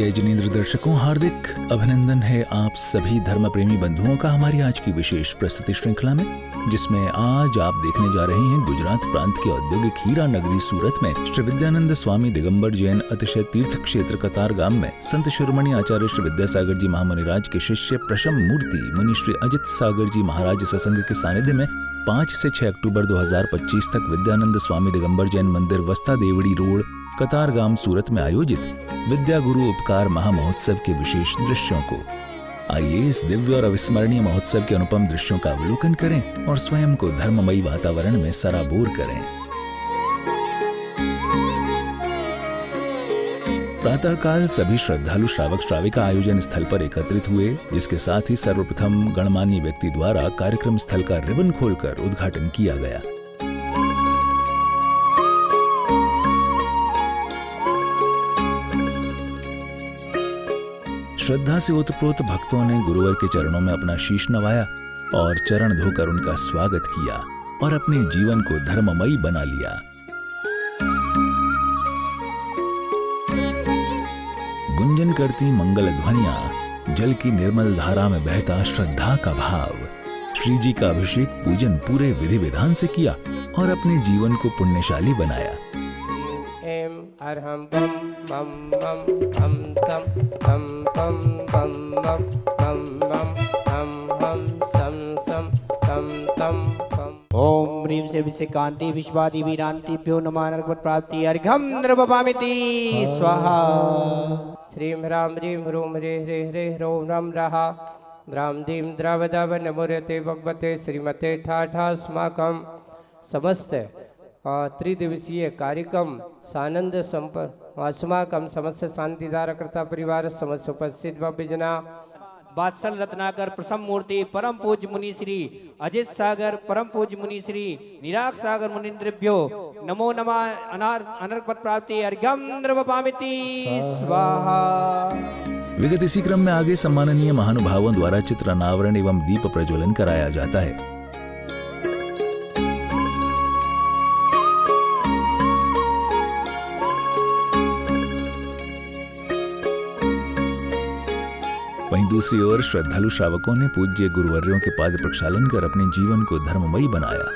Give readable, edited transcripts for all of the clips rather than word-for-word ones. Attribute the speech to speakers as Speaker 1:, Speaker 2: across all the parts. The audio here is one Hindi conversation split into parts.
Speaker 1: जय जिनेंद्र दर्शकों, हार्दिक अभिनंदन है आप सभी धर्म प्रेमी बंधुओं का हमारी आज की विशेष प्रस्तुति श्रृंखला में, जिसमें आज आप देखने जा रहे हैं गुजरात प्रांत के औद्योगिक हीरा नगरी सूरत में श्री विद्यानंद स्वामी दिगंबर जैन अतिशय तीर्थ क्षेत्र कतार गांव में संत शिरोमणि आचार्य श्री विद्यासागर जी महामुनिराज के शिष्य प्रशम मूर्ति मुनि श्री अजित सागर जी महाराज सत्संग के सानिध्य में 5 से 6 अक्टूबर 2025 तक विद्यानंद स्वामी दिगंबर जैन मंदिर वस्ता देवड़ी रोड कतार गांव सूरत में आयोजित विद्या गुरु उपकार महामहोत्सव के विशेष दृश्यों को आइए इस दिव्य और अविस्मरणीय महोत्सव के अनुपम दृश्यों का अवलोकन करें और स्वयं को धर्ममयी वातावरण में सराबोर करें। प्रातःकाल सभी श्रद्धालु श्रावक श्राविका आयोजन स्थल पर एकत्रित हुए, जिसके साथ ही सर्वप्रथम गणमान्य व्यक्ति द्वारा कार्यक्रम स्थल का रिबन खोलकर उद्घाटन किया गया। श्रद्धा से ओतप्रोत भक्तों ने गुरुवर के चरणों में अपना शीश नवाया और चरण धोकर उनका स्वागत किया और अपने जीवन को धर्ममयी बना लिया। गुंजन करती मंगल ध्वनियां, जल की निर्मल धारा में बहता श्रद्धा का भाव। श्री जी का अभिषेक पूजन पूरे विधि विधान से किया और अपने जीवन को पुण्यशाली बनाया।
Speaker 2: अरहम बम बम बम बम सम बम बम बम बम बम बम हम सम सम तम तम बम। ओम ह्रीं से विषकांति विश्वादि वीरांतिभ्यो नमः नरकवत् प्राप्ति अर्घम नृपपामिति स्वाहा। श्रीं ह्रां ह्रीं ह्रूं ह्रे ह्रे ह्रे ह्रौं रं रहा द्रां दीं द्रवदव नमोरते भगवते श्रीमते ठाठास्माकं समस्त त्रिदिवसीय कार्यक्रम सानंद अस्माकं समस्त शांतिधारकर्ता परिवार समस्त उपस्थित भव्यजना बात्सल रत्नाकर प्रसम मूर्ति परम पूज्य मुनि श्री अजित सागर परम पूज्य मुनि श्री निराग सागर मुनिन्द्रभ्यो नमो नमः अनर्कवत् प्राप्ति अर्घ्यं नृपपामिति स्वाहा।
Speaker 1: विगत इसी क्रम में आगे सम्माननीय महानुभावों द्वारा चित्र अनावरण एवं दीप प्रज्वलन कराया जाता है। वहीं दूसरी ओर श्रद्धालु श्रावकों ने पूज्य गुरुवर्यों के पाद प्रक्षालन कर अपने जीवन को धर्ममयी बनाया।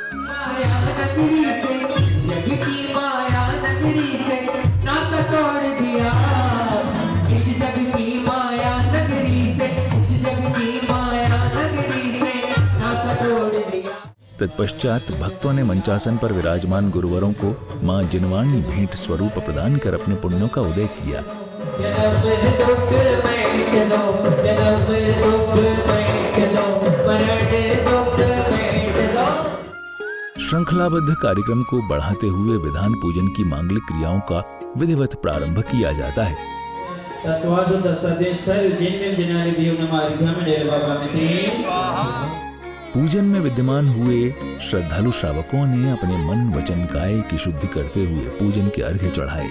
Speaker 1: तत्पश्चात भक्तों ने मंचासन पर विराजमान गुरुवरों को मां जिनवाणी भेंट स्वरूप प्रदान कर अपने पुण्यों का उदय किया। श्रृंखलाबद्ध कार्यक्रम को बढ़ाते हुए विधान पूजन की मांगलिक क्रियाओं का विधिवत प्रारंभ किया जाता है। पूजन में विद्यमान हुए श्रद्धालु श्रावकों ने अपने मन वचन काया की शुद्धि करते हुए पूजन के अर्घ्य चढ़ाए।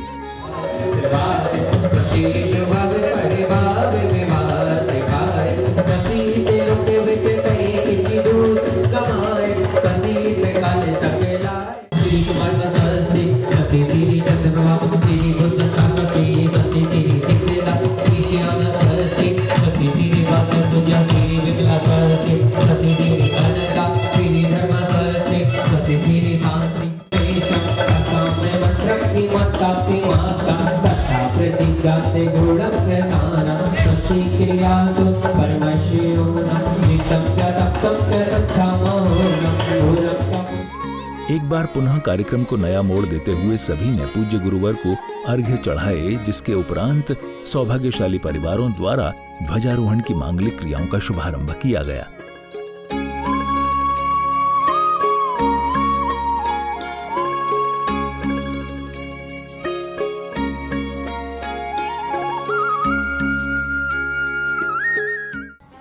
Speaker 1: एक बार पुनः कार्यक्रम को नया मोड़ देते हुए सभी ने पूज्य गुरुवर को अर्घ्य चढ़ाए, जिसके उपरांत सौभाग्यशाली परिवारों द्वारा ध्वजारोहण की मांगलिक क्रियाओं का शुभारंभ किया गया।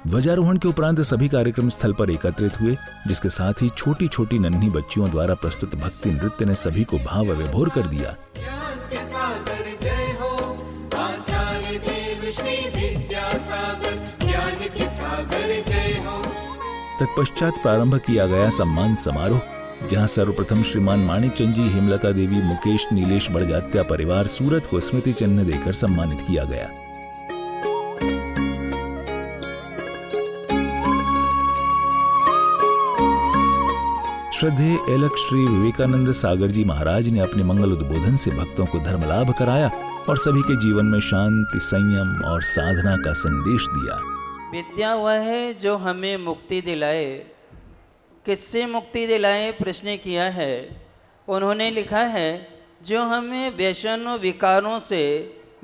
Speaker 1: ध्वजारोहण के उपरांत सभी कार्यक्रम स्थल पर एकत्रित हुए, जिसके साथ ही छोटी छोटी नन्ही बच्चियों द्वारा प्रस्तुत भक्ति नृत्य ने सभी को भाव विभोर कर दिया। तत्पश्चात प्रारंभ किया गया सम्मान समारोह, जहां सर्वप्रथम श्रीमान माणिकचंद जी, हेमलता देवी, मुकेश नीलेश बड़जात्या परिवार सूरत को स्मृति चिन्ह देकर सम्मानित किया गया। श्रद्धेय एलक श्री विवेकानंद सागर जी महाराज ने अपने मंगल उद्बोधन से भक्तों को धर्म लाभ कराया और सभी के जीवन में शांति, संयम और साधना का संदेश दिया।
Speaker 3: विद्या वह है जो हमें मुक्ति दिलाए। किससे मुक्ति दिलाए प्रश्न किया है। उन्होंने लिखा है जो हमें व्यसनों विकारों से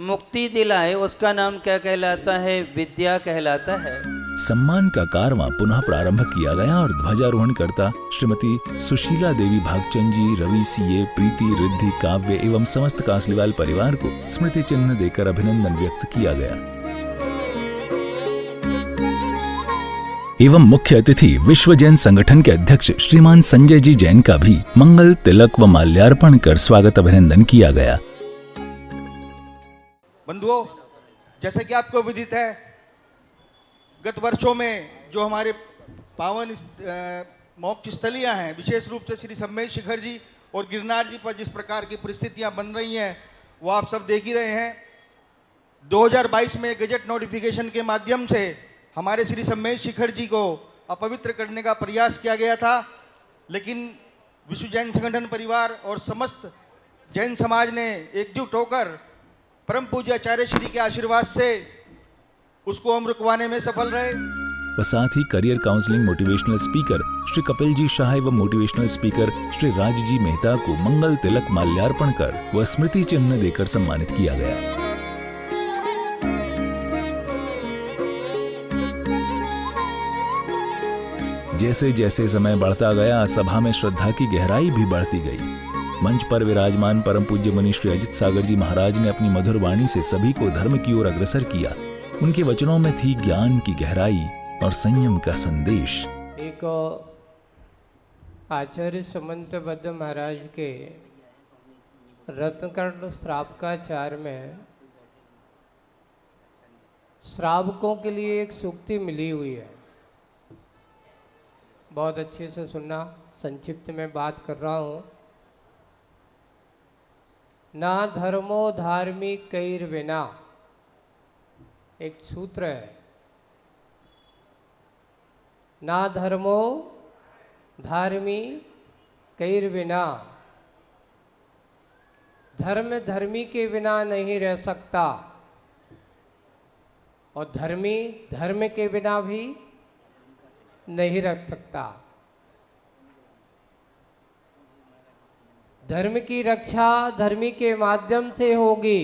Speaker 3: मुक्ति दिलाए उसका नाम क्या कहलाता है? विद्या कहलाता है।
Speaker 1: सम्मान का कारवां पुनः प्रारंभ किया गया और ध्वजारोहण करता श्रीमती सुशीला देवी भागचंद जी, रवि सीए, प्रीति, रिद्धि, काव्य एवं समस्त कासलीवाल परिवार को स्मृति चिन्ह देकर अभिनंदन व्यक्त किया गया। एवं मुख्य अतिथि विश्व जैन संगठन के अध्यक्ष श्रीमान संजय जी जैन का भी मंगल तिलक व माल्यार्पण कर स्वागत अभिनंदन किया गया।
Speaker 4: बंधुओं, जैसे कि आपको विदित है, गत वर्षों में जो हमारे पावन मोक्ष स्थलियाँ हैं, विशेष रूप से श्री सम्मेद शिखर जी और गिरनार जी पर जिस प्रकार की परिस्थितियाँ बन रही हैं वो आप सब देख ही रहे हैं। 2022 में गजट नोटिफिकेशन के माध्यम से हमारे श्री सम्मेद शिखर जी को अपवित्र करने का प्रयास किया गया था, लेकिन विश्व जैन संगठन परिवार और समस्त जैन समाज ने एकजुट होकर परम पूज्य आचार्य श्री के आशीर्वाद से उसको हम रुकवाने में सफल रहे।
Speaker 1: व साथ ही career counselling motivational speaker Shri Kapil ji Shah एवं मोटिवेशनल स्पीकर श्री राज जी मेहता को मंगल तिलक माल्यार्पण कर व स्मृति चिन्ह देकर सम्मानित किया गया। जैसे जैसे समय बढ़ता गया, सभा में श्रद्धा की गहराई भी बढ़ती गई। मंच पर विराजमान परम पूज्य मुनि श्री अजित सागर जी महाराज ने अपनी मधुर वाणी से सभी को धर्म की ओर अग्रसर किया। उनके वचनों में थी ज्ञान की गहराई और संयम का संदेश।
Speaker 2: एक आचार्य समंतबद्ध महाराज के रत्नकर्ण श्रावकाचार में श्रावकों के लिए एक सूक्ति मिली हुई है। बहुत अच्छे से सुनना, संक्षिप्त में बात कर रहा हूँ। ना धर्मो धार्मिक कैर्विना, एक सूत्र है। ना धर्मो धार्मिक कैर्विना, धर्म धर्मी के बिना नहीं रह सकता और धर्मी धर्म के बिना भी नहीं रख सकता। धर्म की रक्षा धर्मी के माध्यम से होगी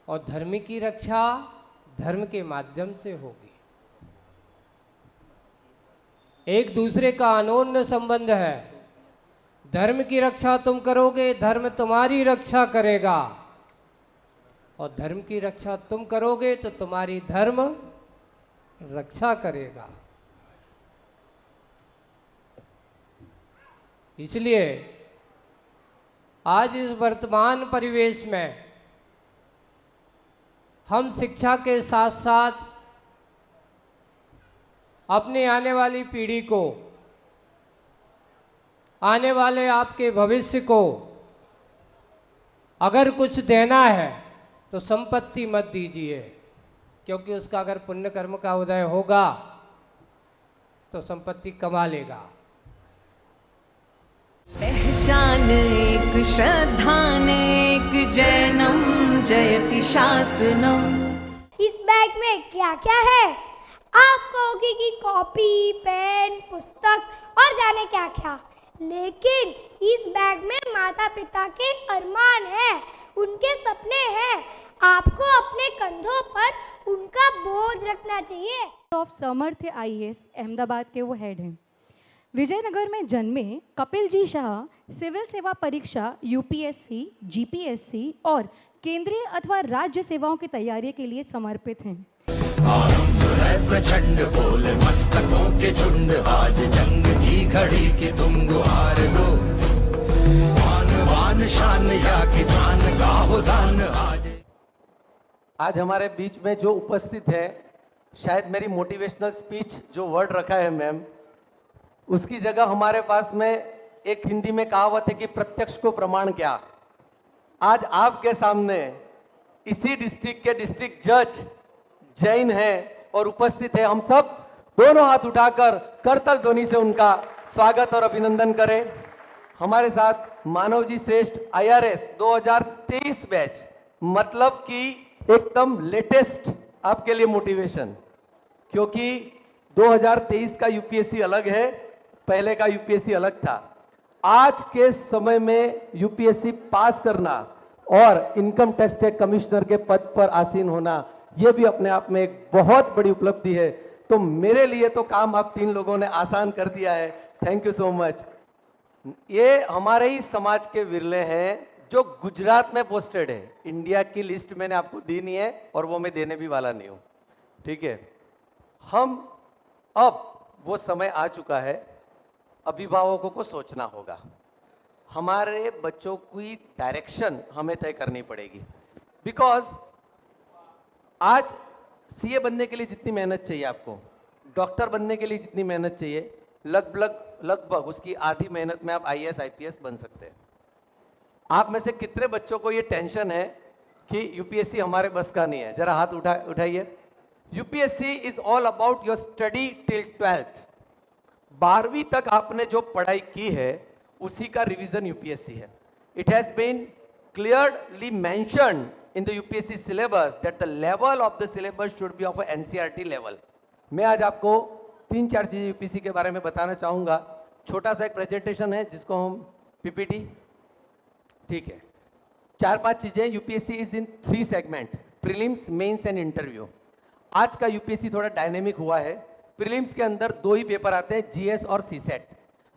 Speaker 2: और धर्म की रक्षा धर्म के माध्यम से होगी। एक दूसरे का अनोन्य संबंध है। धर्म की रक्षा तुम करोगे, धर्म तुम्हारी रक्षा करेगा, और धर्म की रक्षा तुम करोगे तो तुम्हारी धर्म रक्षा करेगा। इसलिए आज इस वर्तमान परिवेश में हम शिक्षा के साथ साथ अपनी आने वाली पीढ़ी को, आने वाले आपके भविष्य को अगर कुछ देना है तो संपत्ति मत दीजिए, क्योंकि उसका अगर पुण्य कर्म का उदय होगा तो संपत्ति कमा लेगा।
Speaker 5: पहचान एक श्रद्धान एक जैनम जयति शासनम।
Speaker 6: इस बैग में क्या क्या है? आप कहोगे कि कॉपी, पेन, पुस्तक और जाने क्या क्या, लेकिन इस बैग में माता पिता के अरमान हैं, उनके सपने हैं। आपको अपने कंधों पर उनका बोझ रखना चाहिए।
Speaker 7: ऑफ समर्थ IAS अहमदाबाद के वो हेड हैं। विजयनगर में जन्मे कपिल जी शाह सिविल सेवा परीक्षा UPSC, GPSC और केंद्रीय अथवा राज्य सेवाओं की तैयारी के लिए समर्पित हैं।
Speaker 8: प्रचंड बोले मस्तकों के झुंड, आज जंग की घड़ी की तुम गुहार दो। मान वान शान या कि जान गाहो दान।
Speaker 9: आज हमारे बीच में जो उपस्थित है, शायद मेरी मोटिवेशनल स्पीच जो वर्ड रखा है मैम, उसकी जगह हमारे पास में एक हिंदी में कहावत है कि प्रत्यक्ष को प्रमाण क्या। आज आपके सामने इसी डिस्ट्रिक्ट के डिस्ट्रिक्ट जज जैन हैं और उपस्थित है। हम सब दोनों हाथ उठाकर करतल ध्वनि से उनका स्वागत और अभिनंदन करें। हमारे साथ मानव जी श्रेष्ठ IRS 2023 बैच, मतलब कि एकदम लेटेस्ट आपके लिए मोटिवेशन, क्योंकि 2023 का यूपीएससी अलग है, पहले का यूपीएससी अलग था। आज के समय में यूपीएससी पास करना और इनकम टैक्स के कमिश्नर के पद पर आसीन होना, यह भी अपने आप में एक बहुत बड़ी उपलब्धि है। तो मेरे लिए तो काम आप तीन लोगों ने आसान कर दिया है, थैंक यू सो मच। ये हमारे ही समाज के विरले हैं जो गुजरात में पोस्टेड है। इंडिया की लिस्ट मैंने आपको दी नहीं है और वो मैं देने भी वाला नहीं हूं, ठीक है। हम अब वो समय आ चुका है, अभिभावकों को सोचना होगा, हमारे बच्चों की डायरेक्शन हमें तय करनी पड़ेगी। बिकॉज आज सीए बनने के लिए जितनी मेहनत चाहिए आपको, डॉक्टर बनने के लिए जितनी मेहनत चाहिए, लगभग उसकी आधी मेहनत में आप IAS IPS बन सकते हैं। आप में से कितने बच्चों को ये टेंशन है कि यूपीएससी हमारे बस का नहीं है? जरा हाथ उठाइए। UPSC is all about your study till 12th। 12वीं तक आपने जो पढ़ाई की है उसी का रिवीजन यूपीएससी है। It has been clearly mentioned in the UPSC syllabus that the level of the syllabus should be of a NCERT level। मैं आज आपको 3-4 चीजें यूपीएससी के बारे में बताना चाहूंगा। छोटा सा एक प्रेजेंटेशन है जिसको हम PPT, ठीक है। 4-5 चीजें। UPSC is in 3 segment, prelims, mains and interview. आज का यूपीएससी थोड़ा डायनेमिक हुआ है। प्रीलिम्स के अंदर 2 ही पेपर आते हैं, जीएस और CSAT.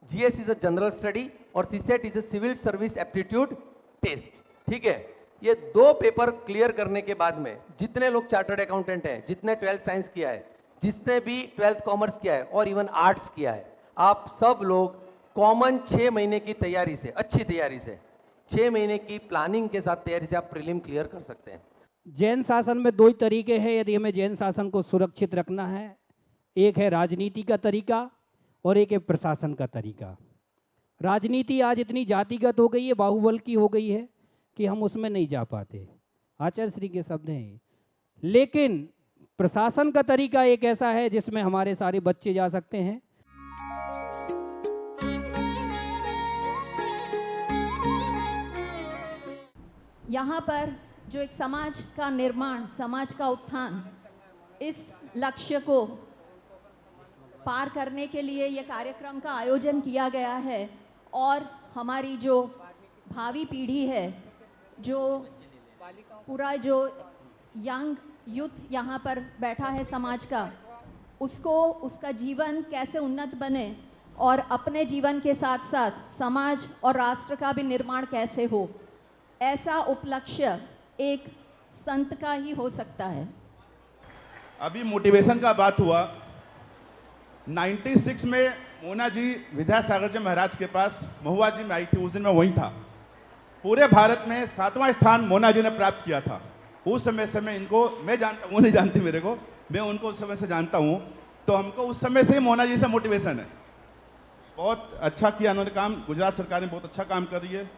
Speaker 9: GS is a general study और CSAT is a civil service aptitude test, ठीक है। ये 2 पेपर क्लियर करने के बाद में जितने लोग चार्टर्ड अकाउंटेंट हैं, जितने 12th साइंस किया है, जिसने भी 12th कॉमर्स किया है और इवन आर्ट्स किया है, आप सब लोग कॉमन 6 महीने की तैयारी से, अच्छी तैयारी से, 6 महीने की प्लानिंग के साथ तैयारी से आप प्रीलिम क्लियर कर सकते हैं।
Speaker 2: जैन शासन में 2 ही तरीके हैं यदि हमें जैन शासन को सुरक्षित रखना है। एक है राजनीति का तरीका और एक है प्रशासन का तरीका। राजनीति आज इतनी जातिगत हो गई है, बाहुबल की हो गई है कि हम उसमें नहीं जा पाते, आचार्य श्री के शब्द हैं। लेकिन प्रशासन का तरीका एक ऐसा है जिसमें हमारे सारे बच्चे जा सकते हैं।
Speaker 5: यहाँ पर जो एक समाज का निर्माण, समाज का उत्थान, इस लक्ष्य को पार करने के लिए ये कार्यक्रम का आयोजन किया गया है। और हमारी जो भावी पीढ़ी है, जो पूरा जो यंग यूथ यहाँ पर बैठा है समाज का, उसको उसका जीवन कैसे उन्नत बने और अपने जीवन के साथ साथ समाज और राष्ट्र का भी निर्माण कैसे हो, ऐसा उपलक्ष्य एक संत का ही हो सकता है।
Speaker 4: अभी मोटिवेशन का बात हुआ। 96 में मोना जी विद्यासागर जी महाराज के पास महुआ जी में आई थी, उस दिन मैं वहीं था। पूरे भारत में 7वां स्थान मोना जी ने प्राप्त किया था। उस समय से मैं इनको, मैं जानता, वो नहीं जानती मेरे को, मैं उनको उस समय से जानता हूँ। तो हमको उस समय से ही मोना जी से मोटिवेशन है। बहुत अच्छा किया उन्होंने काम, गुजरात सरकार ने बहुत अच्छा काम कर रही है।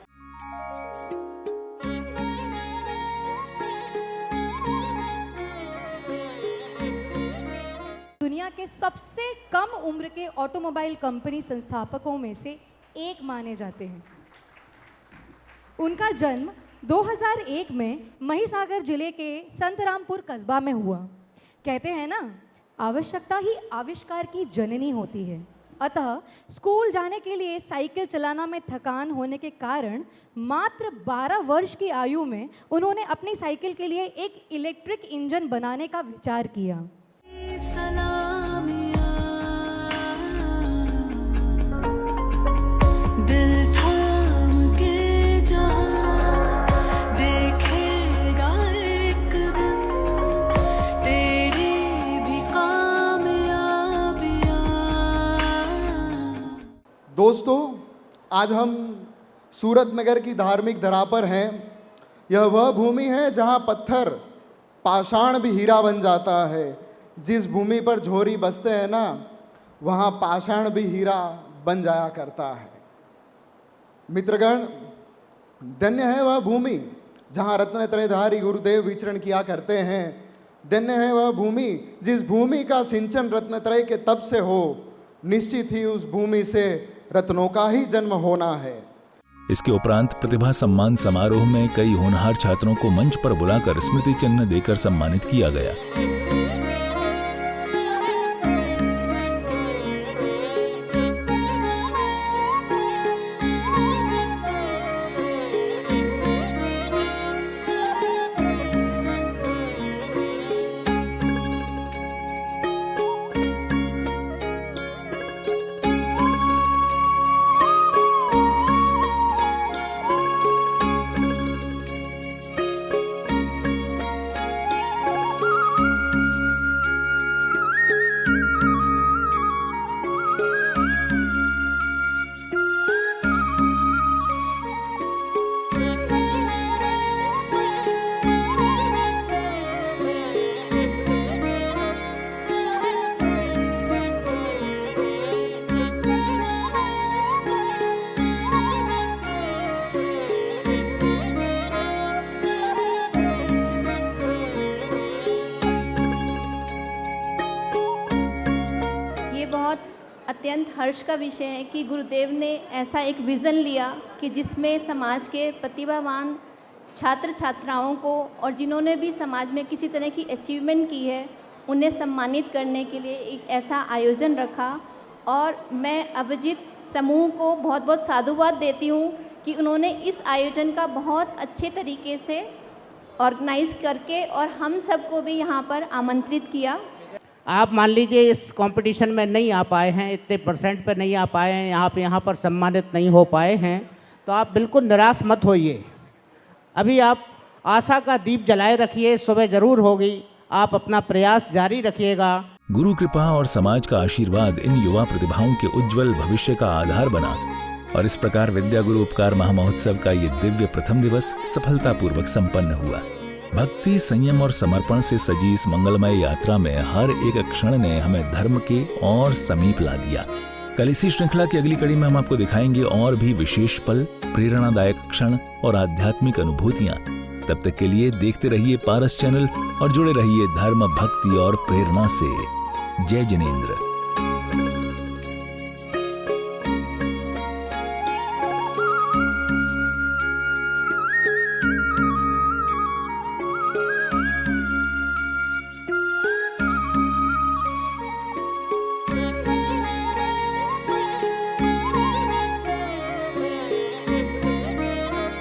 Speaker 7: दुनिया के सबसे कम उम्र के ऑटोमोबाइल कंपनी संस्थापकों में से एक माने जाते हैं। उनका जन्म 2001 में महिसागर जिले के संतरामपुर कस्बा में हुआ। कहते हैं ना, आवश्यकता ही आविष्कार की जननी होती है। अतः स्कूल जाने के लिए साइकिल चलाना में थकान होने के कारण मात्र 12 वर्ष की आयु में उन्होंने अपनी साइकिल के लिए एक इलेक्ट्रिक इंजन बनाने का विचार किया।
Speaker 10: दोस्तों, आज हम सूरत नगर की धार्मिक धरा पर हैं। यह वह भूमि है जहां पत्थर पाषाण भी हीरा बन जाता है। जिस भूमि पर झोरी बसते हैं ना, वहां पाषाण भी हीरा बन जाया करता है। मित्रगण, धन्य है वह भूमि जहां रत्न त्रयधारी गुरुदेव विचरण किया करते हैं। धन्य है वह भूमि जिस भूमि का सिंचन रत्नत्रय के तप से हो, निश्चित ही उस भूमि से रत्नों का ही जन्म होना है।
Speaker 1: इसके उपरांत प्रतिभा सम्मान समारोह में कई होनहार छात्रों को मंच पर बुलाकर स्मृति चिन्ह देकर सम्मानित किया गया।
Speaker 5: अत्यंत हर्ष का विषय है कि गुरुदेव ने ऐसा एक विज़न लिया कि जिसमें समाज के प्रतिभावान छात्र छात्राओं को और जिन्होंने भी समाज में किसी तरह की अचीवमेंट की है उन्हें सम्मानित करने के लिए एक ऐसा आयोजन रखा। और मैं अभिजीत समूह को बहुत बहुत साधुवाद देती हूँ कि उन्होंने इस आयोजन का बहुत अच्छे तरीके से ऑर्गेनाइज़ करके और हम सबको भी यहाँ पर आमंत्रित किया।
Speaker 2: आप मान लीजिए इस कंपटीशन में नहीं आ पाए हैं, इतने परसेंट पे नहीं आ पाए हैं, यहाँ पर सम्मानित नहीं हो पाए हैं, तो आप बिल्कुल निराश मत होइए। अभी आप आशा का दीप जलाए रखिए, सुबह ज़रूर होगी। आप अपना प्रयास जारी रखिएगा।
Speaker 1: गुरु कृपा और समाज का आशीर्वाद इन युवा प्रतिभाओं के उज्जवल भविष्य का आधार बना और इस प्रकार विद्या गुरु उपकार महामहोत्सव का ये दिव्य प्रथम दिवस सफलतापूर्वक संपन्न हुआ। भक्ति, संयम और समर्पण से सजी इस मंगलमय यात्रा में हर एक क्षण ने हमें धर्म के और समीप ला दिया। कल इसी श्रृंखला की अगली कड़ी में हम आपको दिखाएंगे और भी विशेष पल, प्रेरणादायक क्षण और आध्यात्मिक अनुभूतियां। तब तक के लिए देखते रहिए पारस चैनल और जुड़े रहिए धर्म, भक्ति और प्रेरणा से। जय जिनेंद्र।